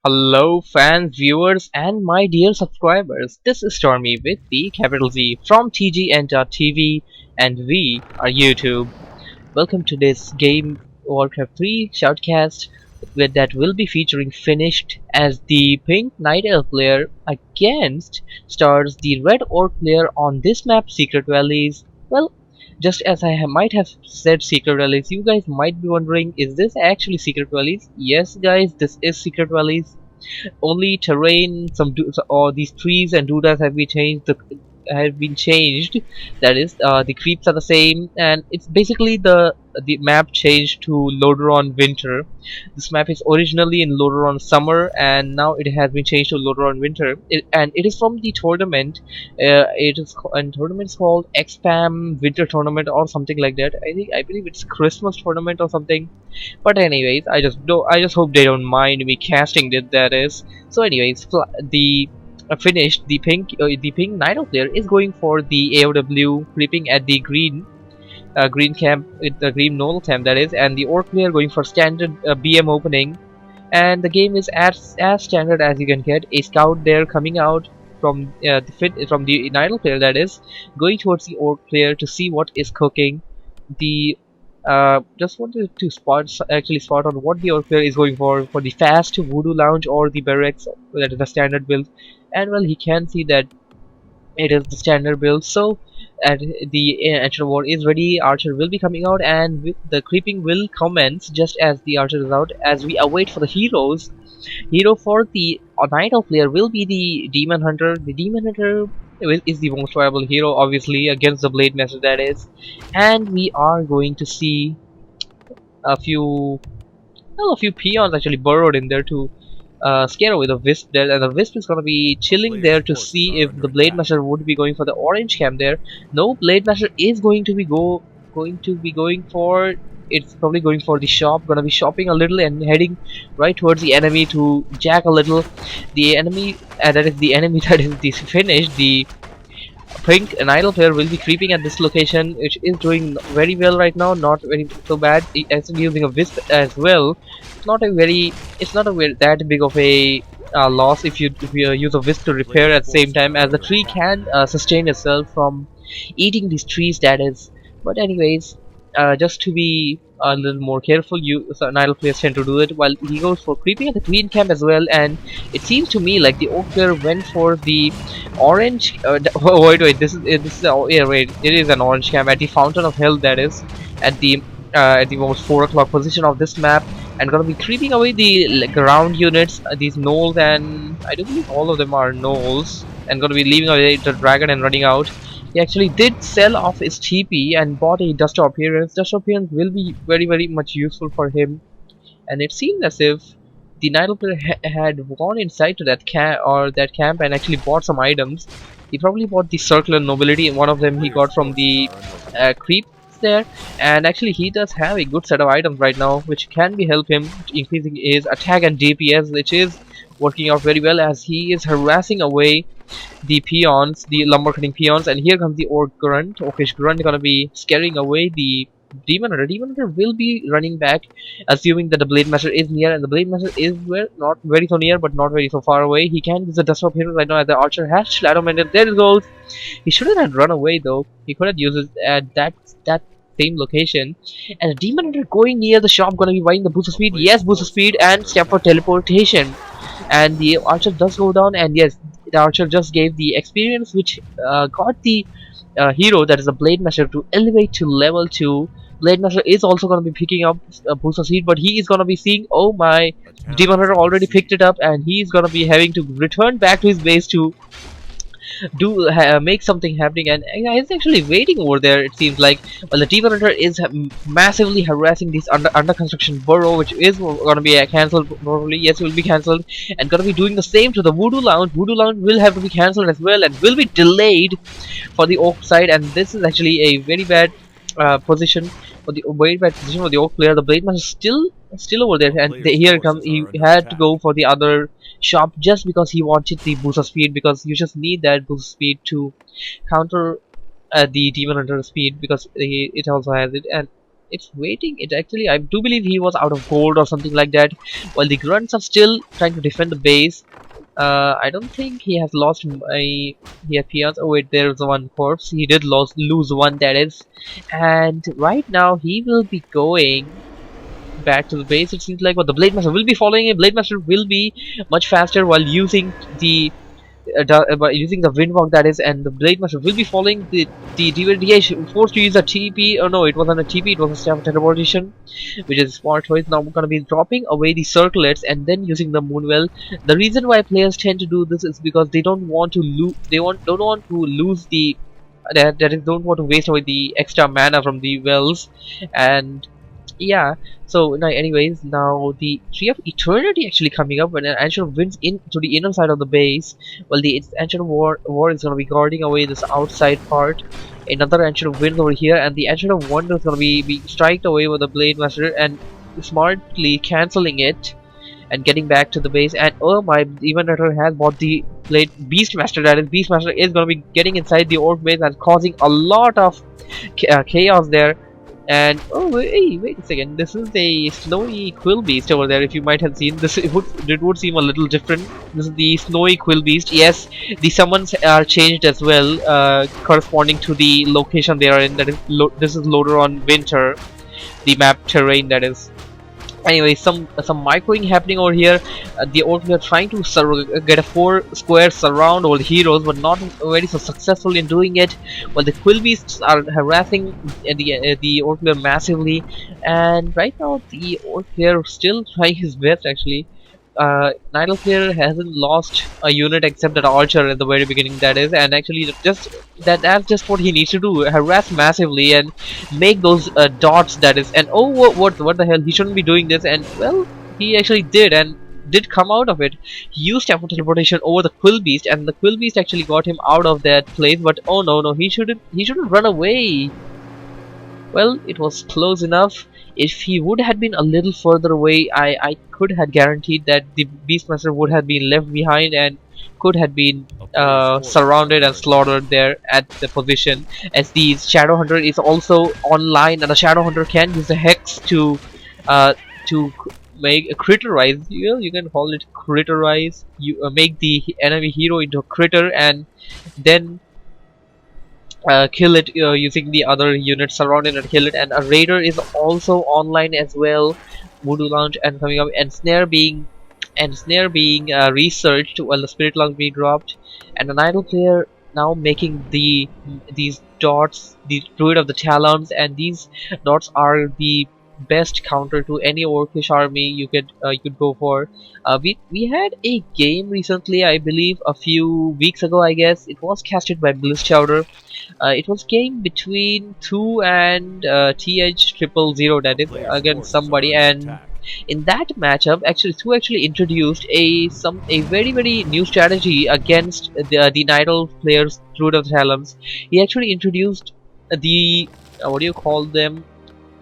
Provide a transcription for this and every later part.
Hello, fans, viewers, and my dear subscribers. This is Stormy with the capital Z from TGN.TV, and we are YouTube. Welcome to this game Warcraft 3 shoutcast that will be featuring Finished as the Pink Night Elf player against stars the Red Orc player on this map, Secret Valleys. Well, just as might have said Secret Valleys, you guys might be wondering, is this actually Secret Valleys? Yes, guys, this is Secret Valleys. Only terrain, or these trees and doodads have been changed. That is, the creeps are the same, and it's basically the map changed to Lordaeron Winter. This map is originally in Lordaeron Summer, and now it has been changed to Lordaeron Winter. And it is from the tournament. And tournament is called Xpam Winter Tournament or something like that. I believe it's Christmas tournament or something. But anyways, I just hope they don't mind me casting it. That is. So anyways, the finished the pink Nino player is going for the AOW, creeping at the green camp with the green knoll camp, that is, and the orc player going for standard BM opening. And the game is as standard as you can get. A scout there coming out from from the Nidal player, that is, going towards the orc player to see what is cooking. The just wanted to spot on what the orc player is going for the fast voodoo lounge or the barracks, that is the standard build. And well, he can see that it is the standard build. So the Archer War is ready. Archer will be coming out, and the creeping will commence just as the Archer is out, as we await for the heroes. Hero for the Night Elf player will be the Demon Hunter. The Demon Hunter is the most viable hero, obviously, against the Blade Master, that is. And we are going to see a few peons actually burrowed in there to scare away the Wisp there, and the Wisp is gonna be chilling there to see if the Blade Master would be going for the orange camp there. No, Blade Master is going to be going for, it's probably going for the shop, gonna be shopping a little and heading right towards the enemy to jack a little. The enemy, that is the enemy that is the finished. The Pink an idle player will be creeping at this location, which is doing very well right now, not very so bad. Actually using a wisp as well. It's not a very that big of a loss if you use a wisp to repair at the same time, as the tree can sustain itself from eating these trees, that is. But anyways, just to be a little more careful, an idle players tend to do it, while he goes for creeping at the green camp as well. And it seems to me like the orc player went for the orange. Wait, yeah, wait, it is an orange camp at the Fountain of Hell, that is, at the almost 4 o'clock position of this map, and gonna be creeping away the ground units, these gnolls, and I do believe all of them are gnolls, and gonna be leaving away the dragon and running out. He actually did sell off his TP and bought a Dust of Appearance. Dust of Appearance will be very much useful for him, and it seemed as if the Nidal player had gone inside to that camp and actually bought some items. He probably bought the Circular Nobility, and one of them he got from the creeps there. And actually he does have a good set of items right now, which can be help him increasing his attack and DPS, which is working out very well as he is harassing away the peons, the lumber cutting peons. And here comes the orcish grunt, gonna be scaring away the demon hunter. Demon hunter will be running back, assuming that the blade master is near, and the blade master is not very so near but not very so far away. He can use the dust of heroes right now as the archer has shadow mended. There it goes. He shouldn't have run away though. He could have used it at that same location. And the demon hunter going near the shop, gonna be buying the boost of speed. Yes, boost of speed and step for teleportation. And the archer does go down, and yes, the archer just gave the experience, which got the hero, that is the Blade Master, to elevate to level 2. Blade Master is also going to be picking up a boost of speed, but he is going to be seeing, oh my, Demon Hunter already picked it up, and he is going to be having to return back to his base to make something happening. And he's actually waiting over there, it seems like, while the Demon Hunter is massively harassing this under construction burrow, which is going to be cancelled probably. Yes, it will be cancelled, and going to be doing the same to the Voodoo Lounge. Voodoo Lounge will have to be cancelled as well, and will be delayed for the Orc side. And this is actually a very bad position for the Orc player. The Blade Master still over there, and here it comes. He had to go for the other shop just because he wanted the boost of speed, because you just need that boost of speed to counter the Demon Hunter speed, because it also has it. And it's waiting. It actually, I do believe he was out of gold or something like that. While the grunts are still trying to defend the base. I don't think he has lost he appears. Oh wait, there is one corpse. He did lose one, that is. And right now he will be going back to the base, it seems like, but the Blade Master will be following him. Blade Master will be much faster while using the by using the Windwalk, that is, and the Blade Master will be following the DVD. Forced to use a TP. Oh no, it wasn't a TP, it was a staff teleportation, which is smart choice. Now we're gonna be dropping away the circlets and then using the Moonwell. The reason why players tend to do this is because they don't want to lose. Don't want to lose the that is, don't want to waste away the extra mana from the wells. And yeah, so now anyways, now the Tree of Eternity actually coming up when an Ancient wins into the inner side of the base. Well, the Ancient War is gonna be guarding away this outside part. Another Ancient wins over here, and the Ancient of Wonder is gonna be striked away with the Blade Master and smartly cancelling it and getting back to the base. And oh my, even has bought the Blade Beastmaster. That is, Beastmaster is gonna be getting inside the Orc base and causing a lot of chaos there. And oh wait a second, this is a snowy quill beast over there. If you might have seen this, it would seem a little different. This is the snowy quill beast. Yes, the summons are changed as well, corresponding to the location they are in. That is, this is Lordaeron Winter, the map terrain, that is. Anyway, some microing happening over here. The orcs are trying to get a 4 square surround all the heroes, but not very so successful in doing it. While the quill beasts are harassing the orc player massively, and right now the orc player still trying his best actually. Nidal player hasn't lost a unit except that archer at the very beginning, that is, and actually that's just what he needs to do: harass massively and make those dots, that is. And oh, what the hell, he shouldn't be doing this, and well, he actually did, and did come out of it. He used teleportation over the quill beast, and the quill beast actually got him out of that place. But oh no, he shouldn't run away. Well, it was close enough. If he would have been a little further away, I could have guaranteed that the Beastmaster would have been left behind and could have been surrounded and slaughtered there at the position, as the Shadow Hunter is also online, and the Shadow Hunter can use the Hex to make a critterize. You can call it critterize. You make the enemy hero into a critter and then kill it using the other units surrounded and kill it. And a raider is also online as well, Voodoo Launch, and coming up, and snare being researched while the spirit lung being dropped. And an idle player now making these dots, the Druid of the Talons, and these dots are the best counter to any orcish army you could go for. We had a game recently, I believe a few weeks ago, I guess. It was casted by Bliss Chowder. It was game between 2 and TH000, that is, against somebody, and in that matchup, actually, 2 actually introduced a very new strategy against the Nidal players, Druid of the Talons. He actually introduced the what do you call them?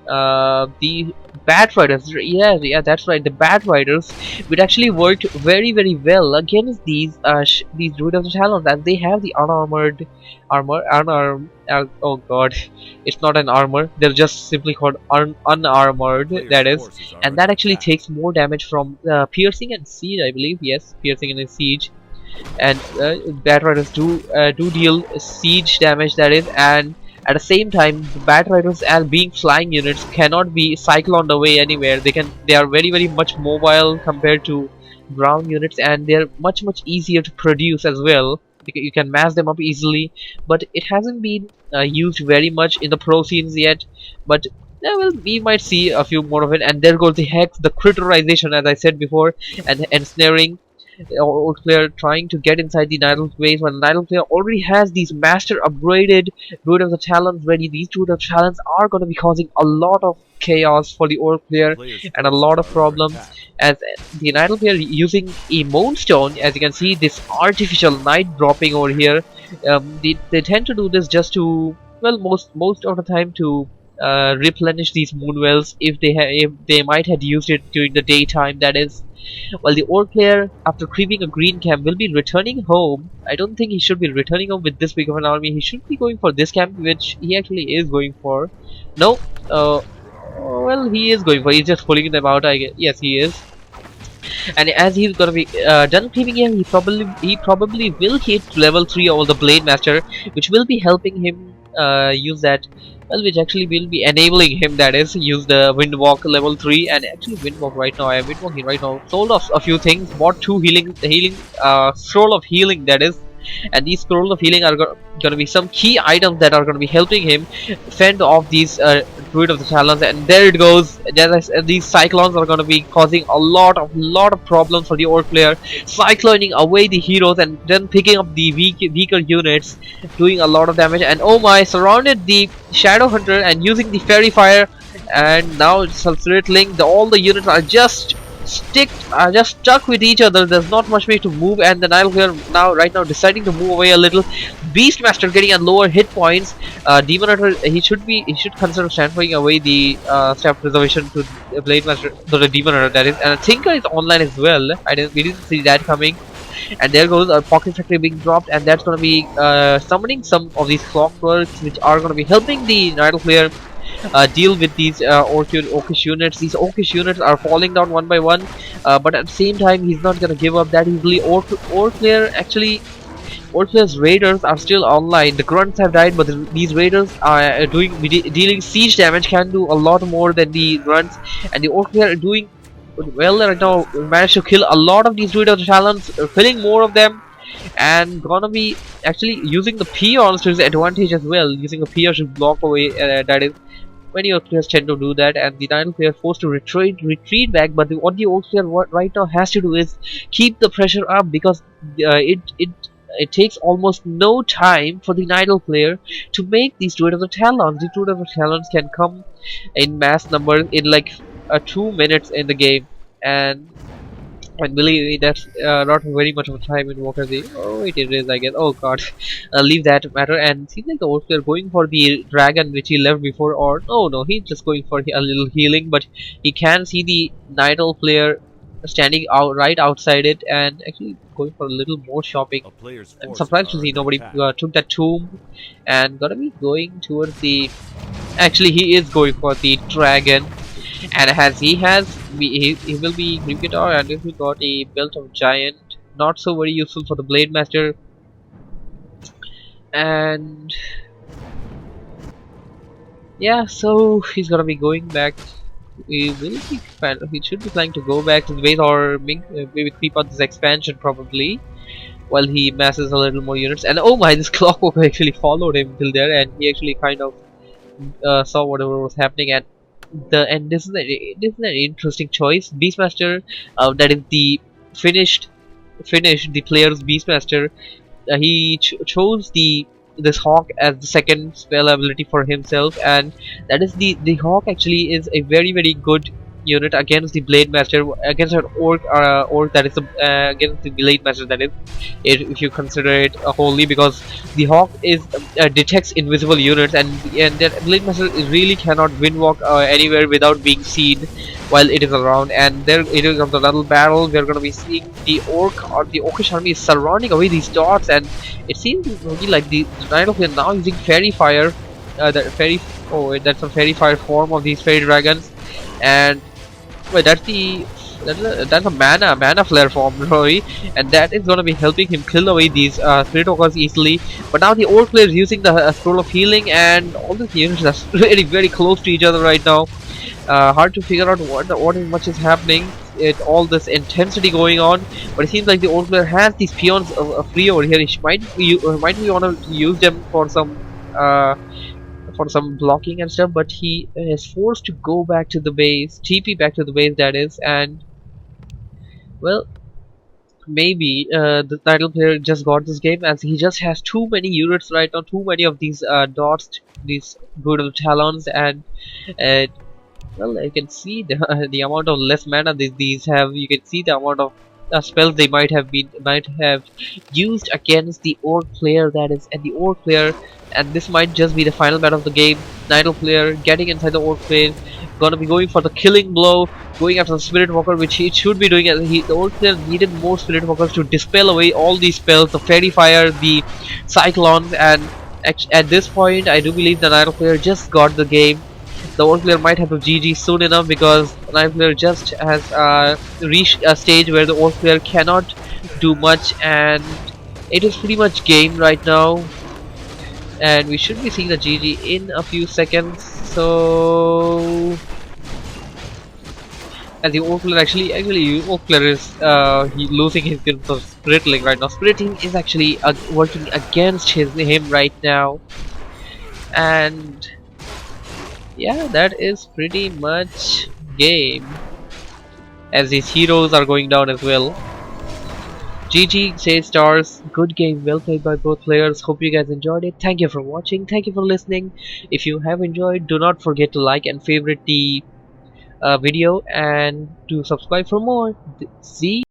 The Bat Riders. Yeah, that's right, the Bat Riders, which actually worked very well against these Druid of the Talons, as they have the unarmored oh god, it's not an armor, they're just simply called unarmored, that is, and that actually takes more damage from piercing and siege, I believe. Yes, piercing and siege, and Bat Riders do deal siege damage, that is. And at the same time, the Bat Riders, as being flying units, cannot be cycloned away anywhere. They are very much mobile compared to ground units, and they're much easier to produce as well. You can mass them up easily, but it hasn't been used very much in the pro scenes yet. But well, we might see a few more of it. And there goes the Hex, the critterization, as I said before, and ensnaring. Old player trying to get inside the Nidal base, when the Nidal player already has these master upgraded Druid of the Talons ready. These Druid of the Talons are going to be causing a lot of chaos for the Orc player and a lot of problems, as the Nidal player using a Moonstone. As you can see, this artificial night dropping over here, they tend to do this just to, well, most of the time to replenish these moonwells if they might have used it during the daytime, that is. While the Orc player, after creeping a green camp, will be returning home. I don't think he should be returning home with this big of an army. He should be going for this camp, which he actually is going for. No, Oh, well, he is going for. He's just pulling them out. I guess. Yes, he is. And as he's gonna be done cleaving here, he probably will hit level 3 of the Blade Master, which will be helping him use that. Well, which actually will be enabling him, that is, use the Windwalk level 3. And actually Windwalk right now, I am Windwalking right now, sold off a few things, bought 2 healing scroll of healing, that is. And these scrolls of healing are gonna be some key items that are gonna be helping him fend off these Druid of the Talons. And there it goes. These cyclones are gonna be causing a lot of problems for the Orc player, cycloning away the heroes and then picking up the weaker units, doing a lot of damage. And oh my, surrounded the Shadow Hunter and using the Fairy Fire, and now it's Sulfuric. All the units are just stuck with each other. There's not much way to move, and the Nile here right now deciding to move away a little. Beastmaster getting a lower hit points. Demon Hunter, he should consider transferring away the staff preservation to the Blade Master, to the Demon Hunter, that is. And Tinker is online as well. We didn't see that coming. And there goes a Pocket Factory being dropped, and that's gonna be summoning some of these clockworks, which are gonna be helping the Nile player deal with these orcish units. These orcish units are falling down one by one, but at the same time he's not gonna give up that easily. Orc players raiders are still online. The grunts have died, but these raiders are dealing siege damage, can do a lot more than the grunts. And the orc player are doing well right now, managed to kill a lot of these Druid of the Talons, killing more of them, and gonna be actually using the peons to his advantage as well, using a peon to block away, that is. Many Orc players tend to do that, and the Nile player forced to retreat back. But what the Orc player right now has to do is keep the pressure up, because it takes almost no time for the Nile player to make these Druid of the Talons. The Druid of the Talons can come in mass numbers in like 2 minutes in the game, and believe me, that's not very much of a time in Walker Z. Oh, it is, I guess. Oh god, leave that matter. And seems like the Orcs are going for the dragon which he left before, or no, he's just going for a little healing. But he can see the Nidal player standing right outside it, and actually going for a little more shopping. I'm surprised to see nobody took that tomb, and gonna be going towards the. Actually, he is going for the dragon. And as he will be Grim Guitar, and if he got a Belt of Giant, not so very useful for the Blade Master. And yeah, so he's gonna be going back. He should be planning to go back to the base, or maybe creep out this expansion probably, while he masses a little more units. And oh my, this clockwork actually followed him till there, and he actually kind of saw whatever was happening. And this is an interesting choice. Beastmaster, that is the finished the player's Beastmaster. He chose this Hawk as the second spell ability for himself, and that is the Hawk actually is a very good unit against the Blade Master, against an orc that is against the Blade Master, that is, if you consider it wholly, because the Hawk is detects invisible units, and that Blade Master really cannot windwalk anywhere without being seen while it is around. And there it is, of the little battle, we're going to be seeing the orcish army is surrounding away these dots, and it seems to be like the Nile player now using Fairy Fire, that's a Fairy Fire form of these fairy dragons. And wait, that's a mana flare form, Roy, and that is gonna be helping him kill away these spirit walkers easily. But now the old player is using the scroll of healing, and all the units are really very close to each other right now. Hard to figure out what much is happening. All this intensity going on, but it seems like the old player has these peons free over here. He might be want to use them for some blocking and stuff, but he is forced to go back to the base, TP back to the base, that is. And well, maybe the title player just got this game, as he just has too many units right now, too many of these dots, these Druid of Talons. And well, I can see the amount of less mana these have. You can see the amount of spells they might have used against the orc player, that is. And the orc player, and this might just be the final battle of the game. Nidal player getting inside the orc player, gonna be going for the killing blow, going after the spirit walker, which he should be doing. The orc player needed more spirit walkers to dispel away all these spells, the fairy fire, the cyclones. And at this point, I do believe the Nidal player just got the game. the Orc player might have to GG soon enough, because the Knife player just has reached a stage where the Orc player cannot do much, and it is pretty much game right now. And we should be seeing the GG in a few seconds. So as the Orc player actually Orc player is losing his grip of Spiriting right now. Spiriting is actually working against him right now, and yeah, that is pretty much game, as his heroes are going down as well. GG, say stars. Good game, well played by both players. Hope you guys enjoyed it. Thank you for watching. Thank you for listening. If you have enjoyed, do not forget to like and favorite the video, and to subscribe for more. See